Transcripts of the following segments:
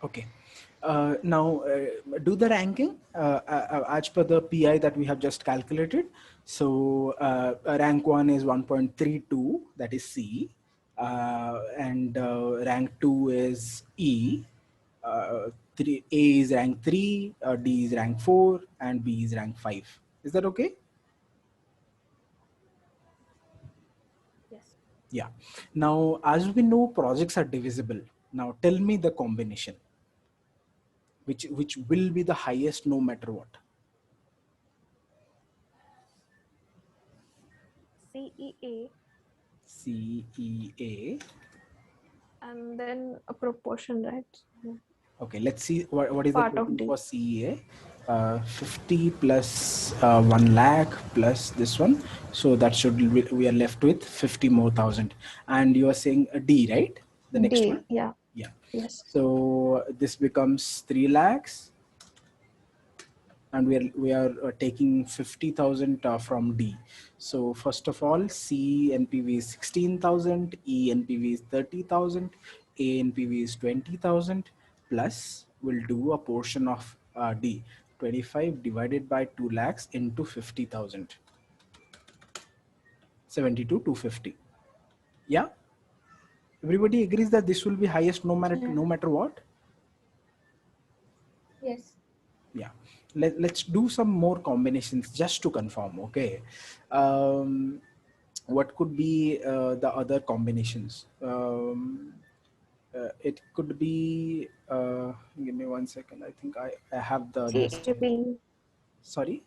Okay. Now, do the ranking as per the PI that we have just calculated. So, rank 1 is 1.32, that is C, and rank 2 is E. 3, A is rank 3, D is rank 4, and B is rank 5. Is that okay? Yes. Yeah. Now, as we know, projects are divisible. Now, tell me the combination, which will be the highest no matter what. CEA CEA. and then a proportion, right? So Okay, let's see what is the part of total D. for CEA. 50 plus 1 lakh plus this one. So that should we are left with 50 more thousand. And you are saying a D, right? The next one? D, yeah. Yeah. Yes. So this becomes 3 lakhs, and we are taking 50,000 from D. So first of all, C NPV is 16,000, E NPV is 30,000, A NPV is 20,000, plus we'll do a portion of D, 25 divided by 2 lakhs into 50,000, 72,250. Yeah, everybody agrees that this will be highest no matter what. Yes. Yeah, let's do some more combinations just to confirm. Okay. um, what could be the other combinations? It could be give me 1 second. I think I have the list here. CAB. Sorry.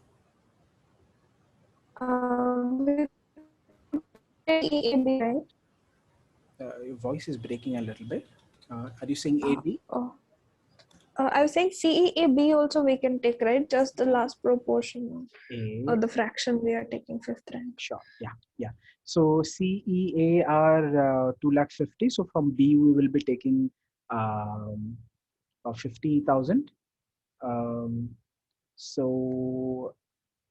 We could take EAB, right? Your voice is breaking a little bit. Are you saying Uh, AD? oh. I was saying CEAB also we can take, right? Just the last proportion or A. the fraction we are taking fifth rank. Sure. Yeah. Yeah. So CEA are 2 lakh 50. So from B we will be taking 50,000. Um, so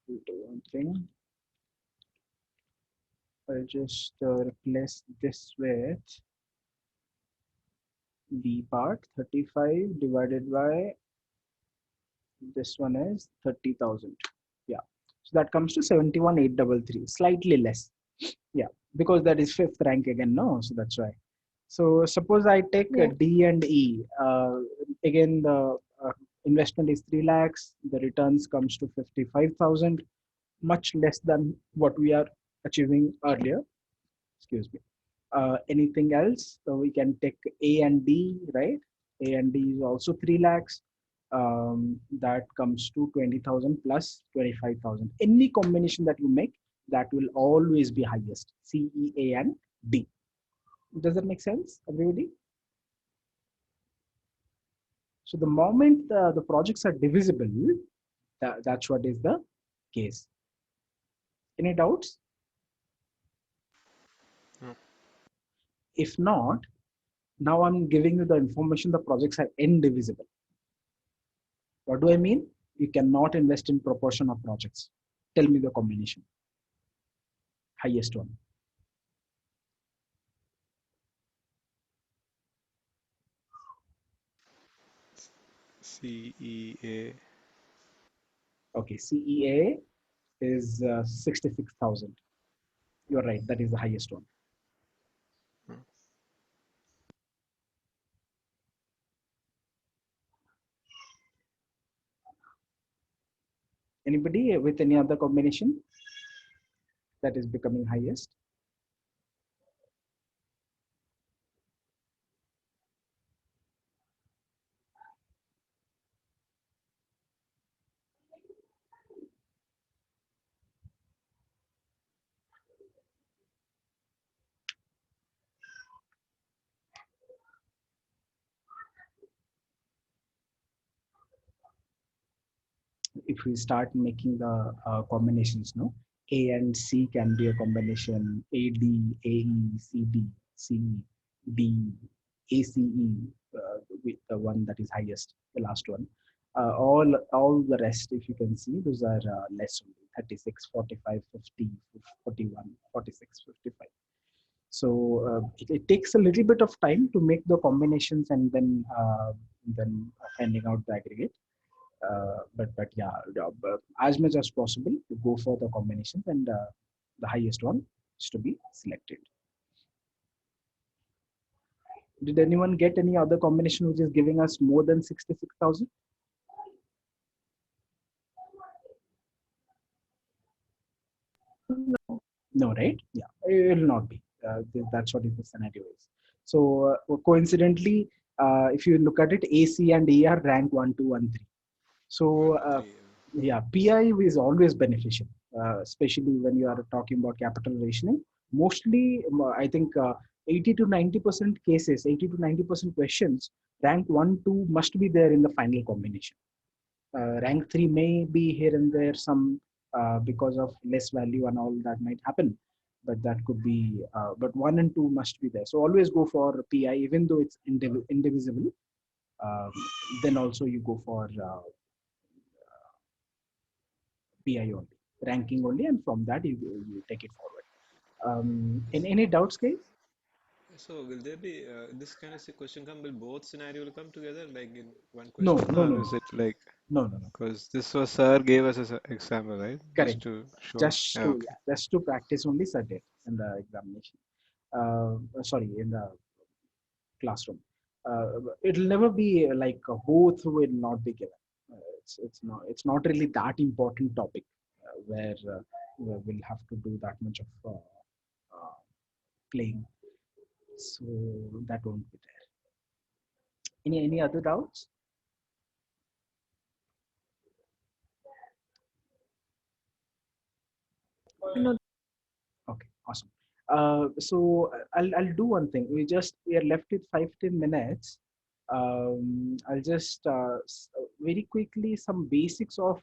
we'll do one thing. I'll just replace this with B part, 35 divided by this one is 30,000. Yeah. So that comes to 71,833, slightly less. Yeah, because that is fifth rank again, no? So that's why. So suppose I take Yeah. D and E. Again, the investment is 3 lakhs. The returns comes to 55,000, much less than what we are achieving earlier. Excuse me. Anything else? So we can take A and D, right? A and D is also 3 lakhs. That comes to 20,000 plus 25,000. Any combination that you make, that will always be highest. C, E, A, and D. Does that make sense, everybody? So the moment the projects are divisible, that's what is the case. Any doubts? No. If not, now I'm giving you the information the projects are indivisible. What do I mean? You cannot invest in proportion of projects. Tell me the combination. Highest one. CEA. Okay, CEA is 66,000. You're right, that is the highest one. Hmm. Anybody with any other combination that is becoming highest? If we start making the combinations, no, A and C can be a combination. AD, AE, CD, CE, D, ACE, with the one that is highest, the last one. All the rest, if you can see, those are less only. 36, 45, 50, 41, 46, 55. So it takes a little bit of time to make the combinations and then finding out the aggregate. But yeah, as much as possible to go for the combinations, and the highest one is to be selected. Did anyone get any other combination which is giving us more than 66,000? No, right? Yeah, it will not be. That's what the scenario is. So coincidentally, if you look at it, AC and AR rank 1, 2, and 3. One, So two, three. yeah, PI is always beneficial, especially when you are talking about capital rationing. Mostly, I think 80 to 90% cases, 80 to 90% questions, rank 1, 2 must be there in the final combination. Rank 3 may be here and there some because of less value and all that might happen, but that could be, but 1 and 2 must be there. So always go for PI, even though it's indivisible. Um, then also you go for PI only, ranking only, and from that you take it forward. In any doubts, guys? So will there be this kind of question come? Will both scenario will come together like in one No, question, no, no, or no, is it like no, no, no. because this was sir gave us as an example, right? Just Correct. to show. Just Yeah, to, okay. yeah, just to practice only subject in the examination. Sorry, in the classroom. It'll never be like both will not be given. It's not really that important topic where we'll have to do that much of playing. So that won't be there. Any other doubts? No, Okay, awesome. So I'll do one thing. We are left with 5-10 minutes. I'll just very quickly some basics of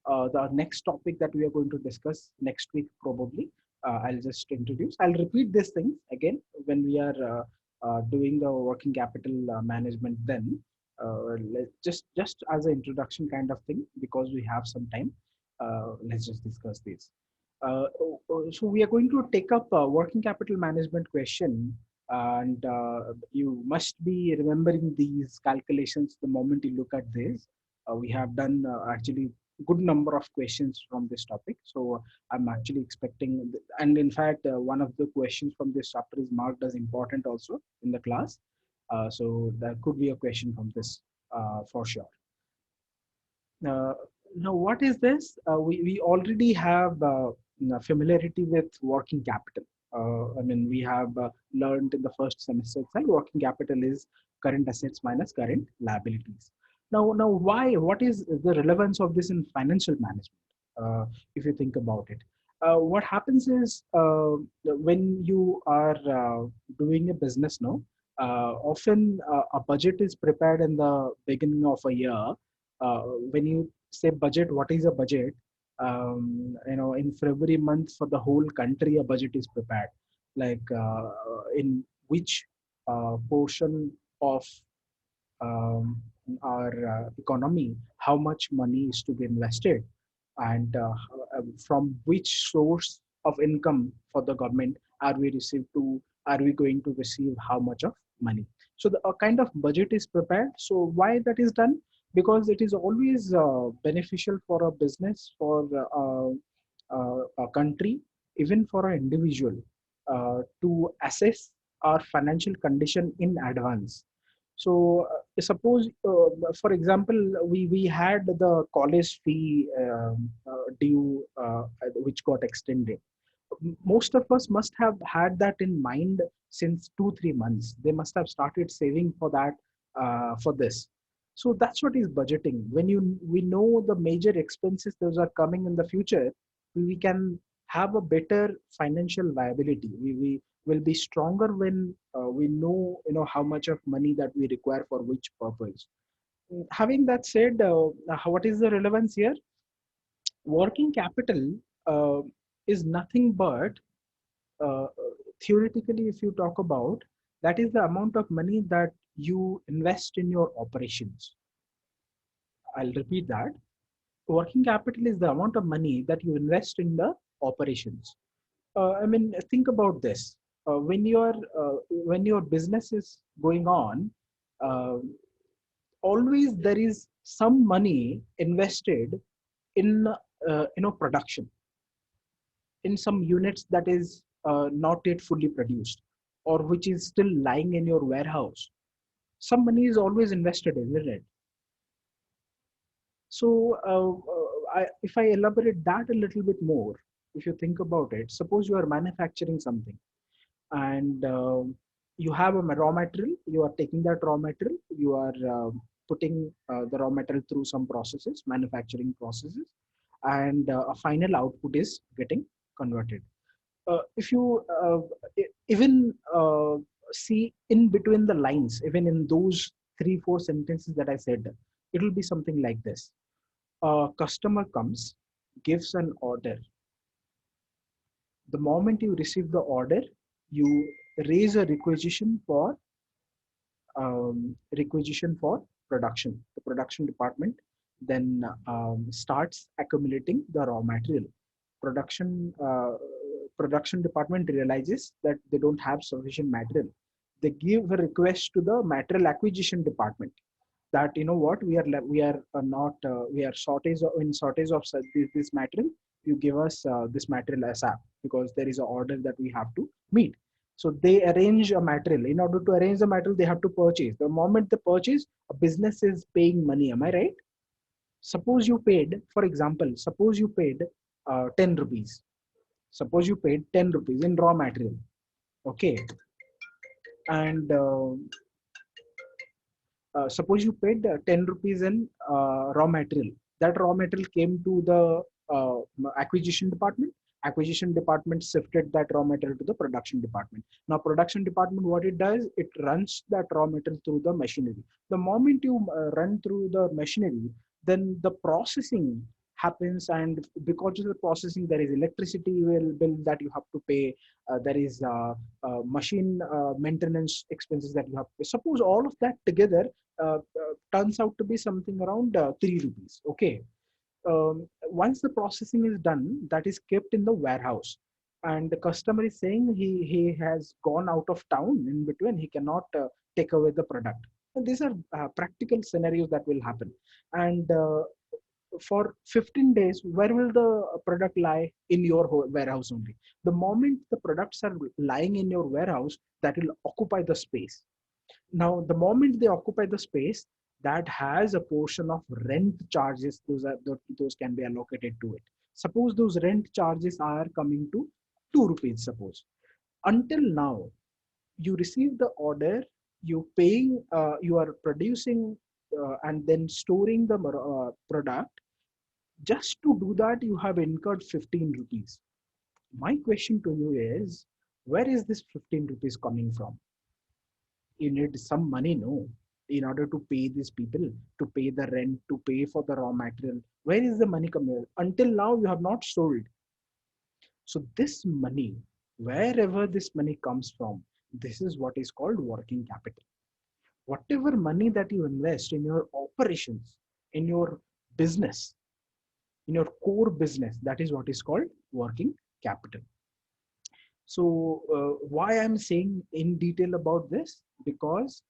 the next topic that we are going to discuss next week probably. I'll just introduce. I'll repeat this thing again when we are doing the working capital management. Then just as an introduction kind of thing, because we have some time. Let's just discuss this. So we are going to take up a working capital management question, and you must be remembering these calculations the moment you look at this. We have done actually good number of questions from this topic, so I'm actually expecting, and in fact, one of the questions from this chapter is marked as important also in the class. So there could be a question from this for sure. Uh, Now, what is this? We already have familiarity with working capital. I mean, we have learned in the first semester itself, working capital is current assets minus current liabilities. Now, why? What is the relevance of this in financial management? If you think about it, what happens is when you are doing a business now, often a budget is prepared in the beginning of a year. When you say budget, what is a budget? In February month for the whole country, a budget is prepared. Like in which portion of our economy, how much money is to be invested, and from which source of income for the government are we going to receive how much of money. So the a kind of budget is prepared. So why that is done? Because it is always beneficial for a business, for a country, even for an individual, to assess our financial condition in advance. So suppose, for example, we had the college fee due, which got extended. Most of us must have had that in mind since 2-3 months. They must have started saving for that, for this. So that's what is budgeting. When we know the major expenses those are coming in the future, we can have a better financial viability. We will be stronger when we know how much of money that we require for which purpose. Having that said, what is the relevance here? Working capital uh, is nothing but, uh, theoretically, if you talk about, that is the amount of money that you invest in your operations. I'll repeat that. Working capital is the amount of money that you invest in the operations. I mean, think about this. When your business is going on, uh, always there is some money invested in production, in some units that is not yet fully produced, or which is still lying in your warehouse. Some money is always invested in it. So, if I elaborate that a little bit more, if you think about it, suppose you are manufacturing something, and you have a raw material. You are taking that raw material, you are putting the raw material through some processes, manufacturing processes, and a final output is getting converted. If you even see in between the lines, even in those 3 4 sentences that I said, it will be something like this: a customer comes, gives an order. The moment you receive the order, you raise a requisition for production. The production department then starts accumulating the raw material. Production production department realizes that they don't have sufficient material. They give a request to the material acquisition department that, you know what, we are not we are shortage of this material. You give us this material ASAP, because there is an order that we have to meet. So they arrange a material. In order to arrange the material, they have to purchase. The moment they purchase, a business is paying money. Am I right? Suppose you paid, for example, suppose you paid 10 rupees. Suppose you paid 10 rupees in raw material. Okay. And suppose you paid 10 rupees in raw material. That raw material came to the acquisition department. Acquisition department shifted that raw material to the production department. Now production department, what it does, it runs that raw material through the machinery. The moment you run through the machinery, then the processing happens, and because of the processing, there is electricity bill that you have to pay. There is machine maintenance expenses that you have to pay. Suppose all of that together turns out to be something around 3 rupees. Okay. Once the processing is done, that is kept in the warehouse, and the customer is saying he has gone out of town in between, he cannot take away the product. And these are practical scenarios that will happen. And for 15 days, where will the product lie? In your warehouse only. The moment the products are lying in your warehouse, that will occupy the space. Now, the moment they occupy the space, that has a portion of rent charges. Those can be allocated to it. Suppose those rent charges are coming to 2 rupees. Suppose until now, you receive the order, you are producing and then storing the product. Just to do that, you have incurred 15 rupees. My question to you is, where is this 15 rupees coming from? You need some money, no? In order to pay these people, to pay the rent, to pay for the raw material. Where is the money coming? Until now, you have not sold. So this money, wherever this money comes from, this is what is called working capital. Whatever money that you invest in your operations, in your business, in your core business, that is what is called working capital. So why I'm saying in detail about this? Because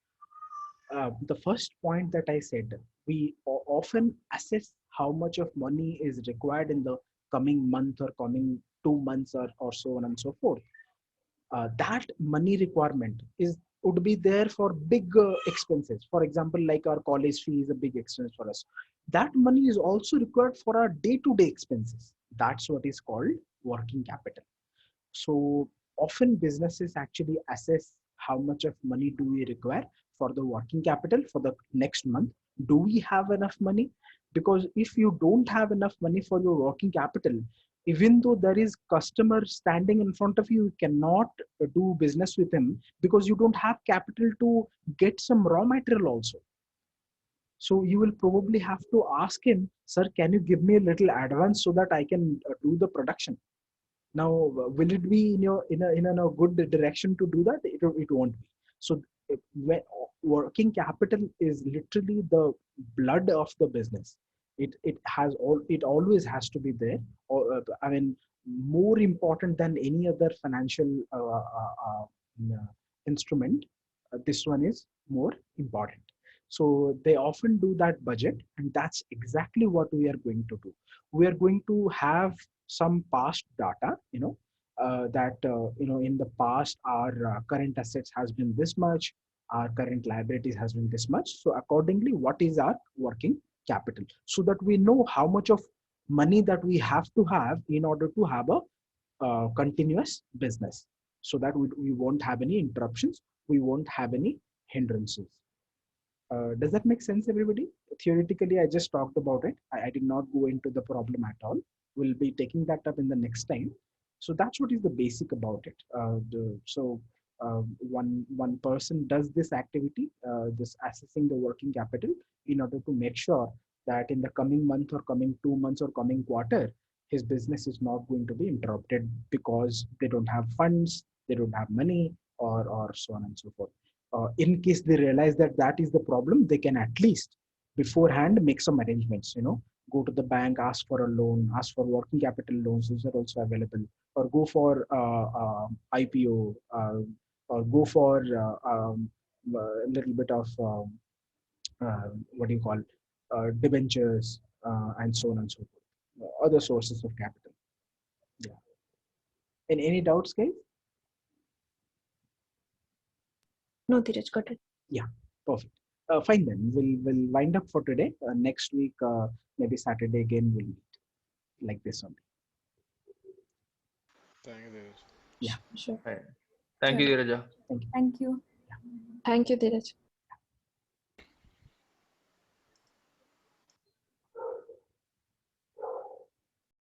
the first point that I said, we often assess how much of money is required in the coming month or coming 2 months, or so on and so forth. That money requirement is would be there for big expenses. For example, like our college fee is a big expense for us. That money is also required for our day-to-day expenses. That's what is called working capital. So often businesses actually assess how much of money do we require for the working capital for the next month. Do we have enough money? Because if you don't have enough money for your working capital, even though there is customer standing in front of you, you cannot do business with him, because you don't have capital to get some raw material also. So you will probably have to ask him, sir, can you give me a little advance so that I can do the production? Now, will it be in a good direction to do that? It won't be. So when working capital is literally the blood of the business. It always has to be there. Or I mean, more important than any other financial uh, instrument. This one is more important. So they often do that budget, and that's exactly what we are going to do. We are going to have some past data, that in the past our current assets has been this much, our current liabilities has been this much. So accordingly, what is our working capital, so that we know how much of money that we have to have in order to have a continuous business, so that we won't have any interruptions, we won't have any hindrances. Does that make sense, everybody? Theoretically, I just talked about it. I did not go into the problem at all. We'll be taking that up in the next time. So that's what is the basic about it. One person does this activity, this assessing the working capital, in order to make sure that in the coming month or coming 2 months or coming quarter, his business is not going to be interrupted because they don't have funds, they don't have money, or so on and so forth. In case they realize that that is the problem, they can at least beforehand make some arrangements, go to the bank, ask for a loan, ask for working capital loans, those are also available, or go for IPO, or go for a little bit of what do you call, debentures, and so on and so forth, other sources of capital. Yeah. And any doubts, guys? No, Dheeraj, got it. Yeah, perfect. Fine then. We'll wind up for today. Next week, maybe Saturday again, we'll meet like this only. Thank you, Dev. Yeah. Sure. Fine. Thank you, Chalo. Raja. Thank you. Thank you. Thank you, Dheeraj.